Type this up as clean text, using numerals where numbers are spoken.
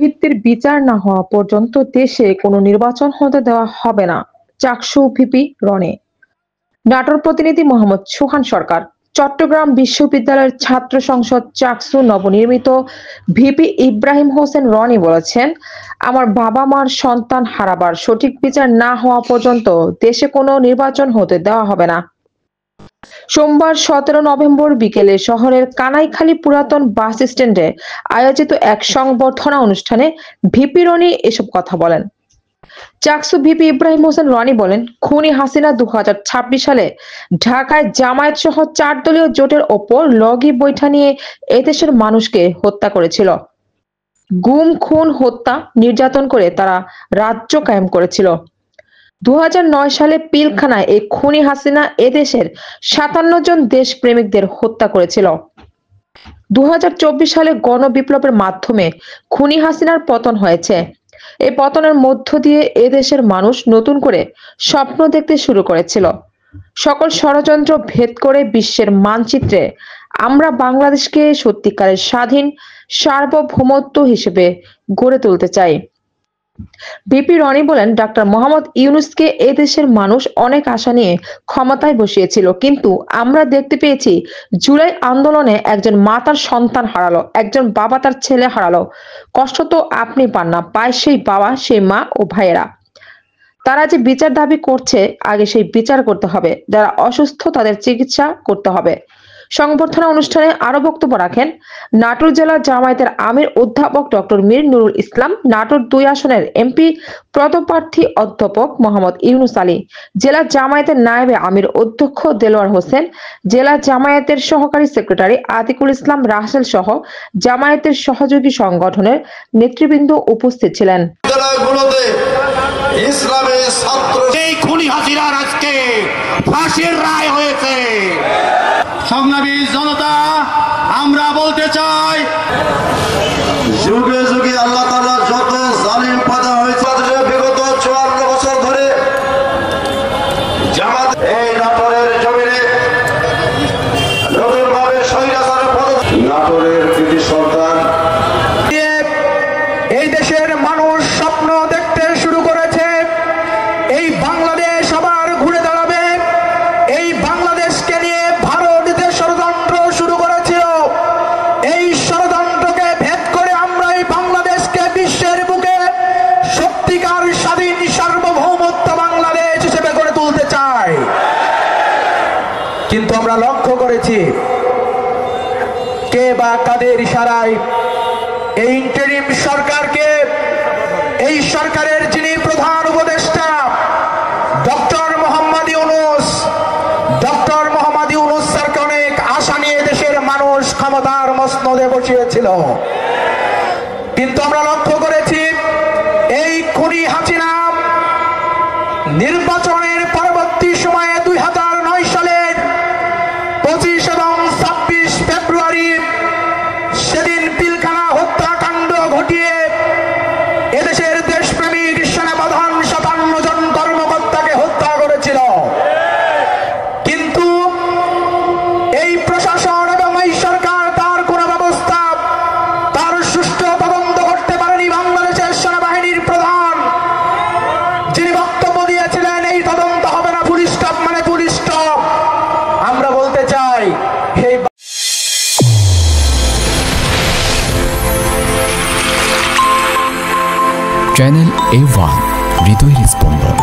ভিত্তির বিচার না হওয়া পর্যন্ত দেশে কোনো নির্বাচন হতে দেওয়া হবে না, চাকসু ভিপি রনি। নাটোর প্রতিনিধি মোহাম্মদ সোহান সরকার। চট্টগ্রাম বিশ্ববিদ্যালয়ের ছাত্র সংসদ চাকসু নবনির্মিত ভিপি ইব্রাহিম হোসেন রনি বলেছেন, আমার বাবা মার সন্তান হারাবার সঠিক বিচার না হওয়া পর্যন্ত দেশে কোনো নির্বাচন হতে দেওয়া হবে না। সোমবার 17 নভেম্বর বিকেলে শহরের কানাইখালী পুরাতন বাস স্ট্যান্ডে আয়োজিত এক সংবর্ধনা অনুষ্ঠানে ভিপি রনি এসব কথা বলেন। চাকসু ভিপি ইব্রাহিম হোসেন রনি বলেন, খুনি হাসিনা 2026 সালে ঢাকায় জামায়াত সহ 4 দলীয় জোটের ওপর লগি বৈঠা নিয়ে এদেশের মানুষকে হত্যা করেছিল। গুম, খুন, হত্যা, নির্যাতন করে তারা রাজ্য কায়েম করেছিল। 2009 সালে পিলখানায় এই খুনি হাসিনা এদেশের 57 জন দেশপ্রেমিকদের হত্যা করেছিল। 2024 সালে গণবিপ্লবের মাধ্যমে খুনি হাসিনার পতন হয়েছে। এই পতনের মধ্য দিয়ে এদেশের মানুষ নতুন করে স্বপ্ন দেখতে শুরু করেছিল। সকল ষড়যন্ত্র ভেদ করে বিশ্বের মানচিত্রে আমরা বাংলাদেশকে সত্যিকারের স্বাধীন সার্বভৌমত্ব হিসেবে গড়ে তুলতে চাই। ভিপি রনি বলেন, ডক্টর মোহাম্মদ ইউনূসকে এদেশের মানুষ অনেক আশা নিয়ে ক্ষমতায় বসিয়েছিল, কিন্তু আমরা দেখতে পেয়েছি জুলাই আন্দোলনে একজন মা তার সন্তান হারালো, একজন বাবা তার ছেলে হারালো। কষ্ট তো আপনি পান না, পায় সেই বাবা, সেই মা ও ভাইয়েরা। তারা যে বিচার দাবি করছে, আগে সেই বিচার করতে হবে। যারা অসুস্থ তাদের চিকিৎসা করতে হবে। সংবর্ধনা অনুষ্ঠানে আরো বক্তব্য রাখেন নাটোর জেলা জামায়াতের আমির অধ্যাপক ডক্টর মীর নুরুল ইসলাম, নাটোর 2 আসনের এমপি পদপ্রার্থী অধ্যাপক মোহাম্মদ ইউনুস আলী, জেলা জামায়াতের নায়েবে আমির অধ্যক্ষ দেলোয়ার হোসেন, জেলা জামায়াতের সহকারী সেক্রেটারি আতিকুল ইসলাম রাসেল সহ জামায়াতের সহযোগী সংগঠনের নেতৃবৃন্দ উপস্থিত ছিলেন। ইসলামের ছাত্র এই খুনি হাসিনার আজকে ফাঁসির রায় হয়েছে। সংগ্রামী জনতা, আমরা বলতে চাই, যুগে যুগে আল্লাহ তাআলা যত জালিম পয়দা হয়েছে বিগত 54 বছর ধরে জামাত এই নাটোরের জমিনে নতুনভাবে স্বৈরাচারের নাটোরের কৃতি সন্তান এই দেশের মানুষ স্বপ্ন দেখতে শুরু করেছে। এই বাংলাদেশ আবার ঘুরে দাঁড়াবে। এই বাংলাদেশকে নিয়ে ভারত যে ষড়যন্ত্র শুরু করেছিল, এই ষড়যন্ত্রকে ভেদ করে আমরা এই বাংলাদেশকে বিশ্বের বুকে সত্যিকার স্বাধীন সার্বভৌমত্ব বাংলাদেশ হিসেবে গড়ে তুলতে চাই। কিন্তু আমরা লক্ষ্য করেছি কে বা কাদের ইশারায় এই ইন্টারিম সরকারকে, এই সরকারের যিনি প্রধান উপদেষ্টা ডক্টর মোহাম্মদ ইউনূস স্যারকে অনেক আশা নিয়ে দেশের মানুষ ক্ষমতার মসনদে বসিয়েছিল। কিন্তু আমরা লক্ষ্য করেছি এই খুনি হাসিনা নির্বাচনের পরবর্তী সময়ে 2009 সালের 25 এবং 26 ফেব্রুয়ারি সেদিন পিলখানা হত্যাকাণ্ড ঘটিয়ে এদেশের দেশপ্রেমিক সেনাপ্রধান 57 জন কর্মকর্তাকে হত্যা করেছিল। কিন্তু এই প্রশাসন এবং এই সরকার তার কোন ব্যবস্থা, তার সুষ্ঠু তদন্ত করতে পারেনি। বাংলাদেশের সেনাবাহিনীর প্রধান যিনি বক্তব্য দিয়েছিলেন এই তদন্ত হবে না, পুলিশ স্টপ মানে পুলিশ স্টপ। আমরা বলতে চাই এই চ্যানেল A1 হৃদয়ের স্পন্দন।